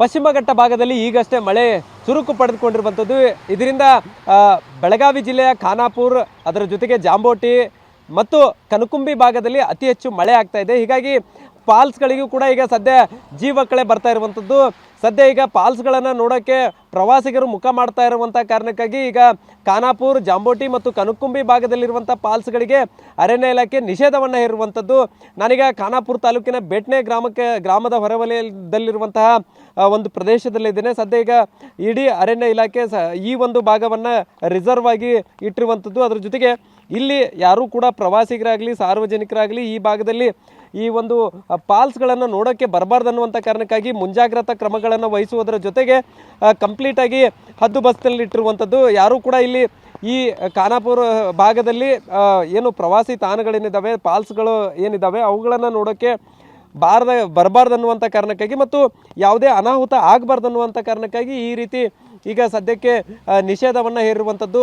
ಪಶ್ಚಿಮ ಘಟ್ಟ ಭಾಗದಲ್ಲಿ ಈಗಷ್ಟೇ ಮಳೆ ಚುರುಕು ಪಡೆದುಕೊಂಡಿರುವಂಥದ್ದು. ಇದರಿಂದ ಬೆಳಗಾವಿ ಜಿಲ್ಲೆಯ ಖಾನಾಪುರ, ಅದರ ಜೊತೆಗೆ ಜಾಂಬೋಟಿ ಮತ್ತು ಕನಕುಂಬಿ ಭಾಗದಲ್ಲಿ ಅತಿ ಹೆಚ್ಚು ಮಳೆ ಆಗ್ತಾ ಇದೆ. ಹೀಗಾಗಿ ಫಾಲ್ಸ್ಗಳಿಗೂ ಕೂಡ ಈಗ ಸದ್ಯ ಜೀವಕಳೆ ಬರ್ತಾ ಇರುವಂಥದ್ದು. ಸದ್ಯ ಈಗ ಫಾಲ್ಸ್ಗಳನ್ನು ನೋಡೋಕ್ಕೆ ಪ್ರವಾಸಿಗರು ಮುಖ ಮಾಡ್ತಾ ಇರುವಂಥ ಕಾರಣಕ್ಕಾಗಿ ಈಗ ಖಾನಾಪುರ, ಜಾಂಬೋಟಿ ಮತ್ತು ಕನಕುಂಬಿ ಭಾಗದಲ್ಲಿರುವಂಥ ಫಾಲ್ಸ್ಗಳಿಗೆ ಅರಣ್ಯ ಇಲಾಖೆ ನಿಷೇಧವನ್ನು ಹೇರುವಂಥದ್ದು. ನಾನೀಗ ಖಾನಾಪುರ ತಾಲೂಕಿನ ಬೆಟ್ನೆ ಗ್ರಾಮದ ಹೊರವಲಯದಲ್ಲಿರುವಂತಹ ಒಂದು ಪ್ರದೇಶದಲ್ಲಿದ್ದೇನೆ. ಸದ್ಯ ಈಗ ಇಡೀ ಅರಣ್ಯ ಇಲಾಖೆ ಈ ಒಂದು ಭಾಗವನ್ನು ರಿಸರ್ವ್ ಆಗಿ ಇಟ್ಟಿರುವಂಥದ್ದು. ಅದರ ಜೊತೆಗೆ ಇಲ್ಲಿ ಯಾರೂ ಕೂಡ ಪ್ರವಾಸಿಗರಾಗಲಿ ಸಾರ್ವಜನಿಕರಾಗಲಿ ಈ ಭಾಗದಲ್ಲಿ ಈ ಒಂದು ಫಾಲ್ಸ್ಗಳನ್ನು ನೋಡೋಕ್ಕೆ ಬರಬಾರ್ದು ಅನ್ನುವಂಥ ಕಾರಣಕ್ಕಾಗಿ ಮುಂಜಾಗ್ರತಾ ಕ್ರಮಗಳನ್ನು ವಹಿಸುವುದರ ಜೊತೆಗೆ ಕಂಪ್ಲೀಟಾಗಿ ಹದ್ದುಬಸ್ತಿನಲ್ಲಿ ಇಟ್ಟಿರುವಂಥದ್ದು. ಯಾರೂ ಕೂಡ ಇಲ್ಲಿ ಈ ಖಾನಾಪುರ ಭಾಗದಲ್ಲಿ ಏನು ಪ್ರವಾಸಿ ತಾಣಗಳೇನಿದ್ದಾವೆ, ಫಾಲ್ಸ್ಗಳು ಏನಿದ್ದಾವೆ ಅವುಗಳನ್ನು ನೋಡೋಕ್ಕೆ ಬರಬಾರ್ದು ಅನ್ನುವಂಥ ಕಾರಣಕ್ಕಾಗಿ ಮತ್ತು ಯಾವುದೇ ಅನಾಹುತ ಆಗಬಾರ್ದು ಅನ್ನುವಂಥ ಕಾರಣಕ್ಕಾಗಿ ಈ ರೀತಿ ಈಗ ಸದ್ಯಕ್ಕೆ ನಿಷೇಧವನ್ನು ಹೇರಿರುವಂಥದ್ದು.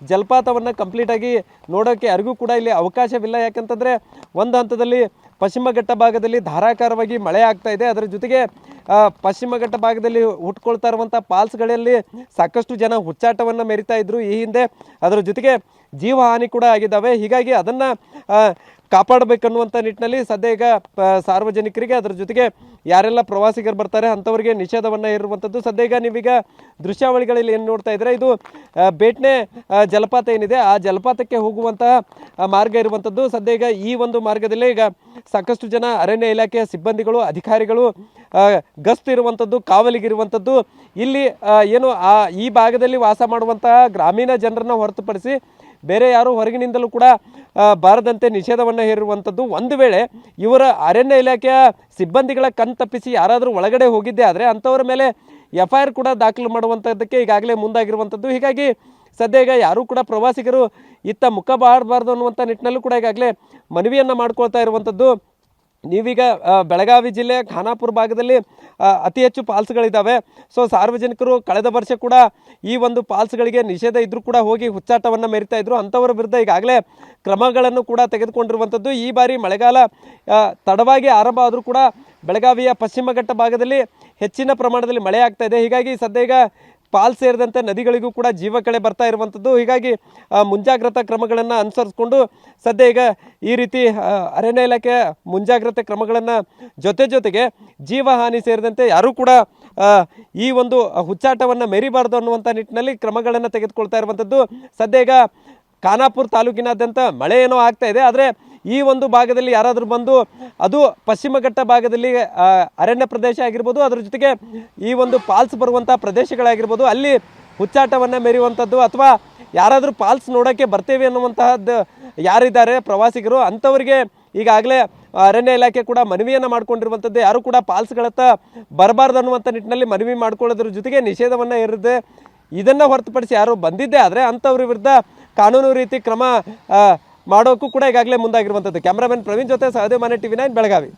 ಜಲಪಾತವನ್ನು ಕಂಪ್ಲೀಟಾಗಿ ನೋಡೋಕ್ಕೆ ಯಾರಿಗೂ ಕೂಡ ಇಲ್ಲಿ ಅವಕಾಶವಿಲ್ಲ. ಯಾಕಂತಂದರೆ ಒಂದು ಹಂತದಲ್ಲಿ ಪಶ್ಚಿಮ ಘಟ್ಟ ಭಾಗದಲ್ಲಿ ಧಾರಾಕಾರವಾಗಿ ಮಳೆ ಆಗ್ತಾ ಇದೆ. ಅದರ ಜೊತೆಗೆ ಪಶ್ಚಿಮ ಘಟ್ಟ ಭಾಗದಲ್ಲಿ ಹುಟ್ಕೊಳ್ತಾ ಇರುವಂಥ ಫಾಲ್ಸ್ಗಳಲ್ಲಿ ಸಾಕಷ್ಟು ಜನ ಹುಚ್ಚಾಟವನ್ನು ಮೆರಿತಾ ಇದ್ರು ಈ ಹಿಂದೆ. ಅದರ ಜೊತೆಗೆ ಜೀವ ಹಾನಿ ಕೂಡ ಆಗಿದ್ದಾವೆ. ಹೀಗಾಗಿ ಅದನ್ನು ಕಾಪಾಡಬೇಕನ್ನುವಂಥ ನಿಟ್ಟಿನಲ್ಲಿ ಸದ್ಯ ಈಗ ಸಾರ್ವಜನಿಕರಿಗೆ ಅದರ ಜೊತೆಗೆ ಯಾರೆಲ್ಲ ಪ್ರವಾಸಿಗರು ಬರ್ತಾರೆ ಅಂಥವರಿಗೆ ನಿಷೇಧವನ್ನು ಹೇರುವಂಥದ್ದು. ಸದ್ಯ ಈಗ ನೀವೀಗ ದೃಶ್ಯಾವಳಿಗಳಲ್ಲಿ ಏನು ನೋಡ್ತಾ ಇದ್ರೆ ಇದು ಬೇಟ್ನೆ ಜಲಪಾತ ಏನಿದೆ ಆ ಜಲಪಾತಕ್ಕೆ ಹೋಗುವಂತಹ ಮಾರ್ಗ ಇರುವಂಥದ್ದು. ಸದ್ಯ ಈಗ ಈ ಒಂದು ಮಾರ್ಗದಲ್ಲೇ ಈಗ ಸಾಕಷ್ಟು ಜನ ಅರಣ್ಯ ಇಲಾಖೆಯ ಸಿಬ್ಬಂದಿಗಳು, ಅಧಿಕಾರಿಗಳು ಗಸ್ತು ಇರುವಂಥದ್ದು, ಕಾವಲಿಗಿರುವಂಥದ್ದು. ಇಲ್ಲಿ ಏನು ಈ ಭಾಗದಲ್ಲಿ ವಾಸ ಮಾಡುವಂತಹ ಗ್ರಾಮೀಣ ಜನರನ್ನು ಹೊರತುಪಡಿಸಿ ಬೇರೆ ಯಾರು ಹೊರಗಿನಿಂದಲೂ ಕೂಡ ಬಾರದಂತೆ ನಿಷೇಧವನ್ನು ಹೇರಿರುವಂಥದ್ದು. ಒಂದು ವೇಳೆ ಇವರ ಅರಣ್ಯ ಇಲಾಖೆಯ ಸಿಬ್ಬಂದಿಗಳ ಕಣ್ ತಪ್ಪಿಸಿ ಯಾರಾದರೂ ಒಳಗಡೆ ಹೋಗಿದ್ದೇ ಆದರೆ ಅಂಥವ್ರ ಮೇಲೆ FIR ಕೂಡ ದಾಖಲು ಮಾಡುವಂಥದ್ದಕ್ಕೆ ಈಗಾಗಲೇ ಮುಂದಾಗಿರುವಂಥದ್ದು. ಹೀಗಾಗಿ ಸದ್ಯ ಈಗ ಯಾರೂ ಕೂಡ ಪ್ರವಾಸಿಗರು ಇತ್ತ ಮುಖ ಬಾರಬಾರ್ದು ಅನ್ನುವಂಥ ನಿಟ್ಟಿನಲ್ಲೂ ಕೂಡ ಈಗಾಗಲೇ ಮನವಿಯನ್ನು ಮಾಡ್ಕೊಳ್ತಾ ಇರುವಂಥದ್ದು. ನೀವೀಗ ಬೆಳಗಾವಿ ಜಿಲ್ಲೆಯ ಖಾನಾಪುರ ಭಾಗದಲ್ಲಿ ಅತಿ ಹೆಚ್ಚು ಫಾಲ್ಸ್ಗಳಿದ್ದಾವೆ. ಸೊ ಸಾರ್ವಜನಿಕರು ಕಳೆದ ವರ್ಷ ಕೂಡ ಈ ಒಂದು ಫಾಲ್ಸ್ಗಳಿಗೆ ನಿಷೇಧ ಇದ್ರೂ ಕೂಡ ಹೋಗಿ ಹುಚ್ಚಾಟವನ್ನು ಮೆರಿತಾ ಇದ್ರು. ಅಂಥವರ ವಿರುದ್ಧ ಈಗಾಗಲೇ ಕ್ರಮಗಳನ್ನು ಕೂಡ ತೆಗೆದುಕೊಂಡಿರುವಂಥದ್ದು. ಈ ಬಾರಿ ಮಳೆಗಾಲ ತಡವಾಗಿ ಆರಂಭ ಆದರೂ ಕೂಡ ಬೆಳಗಾವಿಯ ಪಶ್ಚಿಮ ಘಟ್ಟ ಭಾಗದಲ್ಲಿ ಹೆಚ್ಚಿನ ಪ್ರಮಾಣದಲ್ಲಿ ಮಳೆ ಆಗ್ತಾ ಇದೆ. ಹೀಗಾಗಿ ಸದ್ಯ ಈಗ ಫಾಲ್ಸ್ ಸೇರಿದಂತೆ ನದಿಗಳಿಗೂ ಕೂಡ ಜೀವಕಳೆ ಬರ್ತಾ ಇರುವಂಥದ್ದು. ಹೀಗಾಗಿ ಮುಂಜಾಗ್ರತಾ ಕ್ರಮಗಳನ್ನು ಅನುಸರಿಸ್ಕೊಂಡು ಸದ್ಯ ಈಗ ಈ ರೀತಿ ಅರಣ್ಯ ಇಲಾಖೆಯ ಮುಂಜಾಗ್ರತೆ ಕ್ರಮಗಳನ್ನು ಜೊತೆಗೆ ಜೀವಹಾನಿ ಸೇರಿದಂತೆ ಯಾರೂ ಕೂಡ ಈ ಒಂದು ಹುಚ್ಚಾಟವನ್ನು ಮೆರಿಬಾರ್ದು ಅನ್ನುವಂಥ ನಿಟ್ಟಿನಲ್ಲಿ ಕ್ರಮಗಳನ್ನು ತೆಗೆದುಕೊಳ್ತಾ ಇರುವಂಥದ್ದು. ಸದ್ಯ ಈಗ ಖಾನಾಪುರ ತಾಲೂಕಿನಾದ್ಯಂತ ಮಳೆ ಏನೋ ಆಗ್ತಾ ಇದೆ. ಆದರೆ ಈ ಒಂದು ಭಾಗದಲ್ಲಿ ಯಾರಾದರೂ ಬಂದು ಅದು ಪಶ್ಚಿಮ ಘಟ್ಟ ಭಾಗದಲ್ಲಿ ಅರಣ್ಯ ಪ್ರದೇಶ ಆಗಿರ್ಬೋದು, ಅದರ ಜೊತೆಗೆ ಈ ಒಂದು ಫಾಲ್ಸ್ ಬರುವಂಥ ಪ್ರದೇಶಗಳಾಗಿರ್ಬೋದು, ಅಲ್ಲಿ ಹುಚ್ಚಾಟವನ್ನು ಮೆರೆಯುವಂಥದ್ದು ಅಥವಾ ಯಾರಾದರೂ ಫಾಲ್ಸ್ ನೋಡೋಕ್ಕೆ ಬರ್ತೇವೆ ಅನ್ನುವಂತಹದ್ದು ಯಾರಿದ್ದಾರೆ ಪ್ರವಾಸಿಗರು ಅಂಥವರಿಗೆ ಈಗಾಗಲೇ ಅರಣ್ಯ ಇಲಾಖೆ ಕೂಡ ಮನವಿಯನ್ನು ಮಾಡ್ಕೊಂಡಿರುವಂಥದ್ದು. ಯಾರು ಕೂಡ ಫಾಲ್ಸ್ಗಳತ್ತ ಬರಬಾರ್ದು ಅನ್ನುವಂಥ ನಿಟ್ಟಿನಲ್ಲಿ ಮನವಿ ಮಾಡ್ಕೊಳ್ಳೋದ್ರ ಜೊತೆಗೆ ನಿಷೇಧವನ್ನು ಹೇರಿದೆ. ಇದನ್ನು ಹೊರತುಪಡಿಸಿ ಯಾರು ಬಂದಿದ್ದೇ ಆದರೆ ಅಂಥವ್ರ ವಿರುದ್ಧ ಕಾನೂನು ರೀತಿ ಕ್ರಮ ಮಾಡೋಕ್ಕೂ ಕೂಡ ಈಗಾಗಲೇ ಮುಂದಾಗಿರುವಂಥದ್ದು. ಕ್ಯಾಮ್ರಾಮನ್ ಪ್ರವೀಣ್ ಜೊತೆ ಸಹದೇವ್ ಮನೆ TV9 ಬೆಳಗಾವಿ.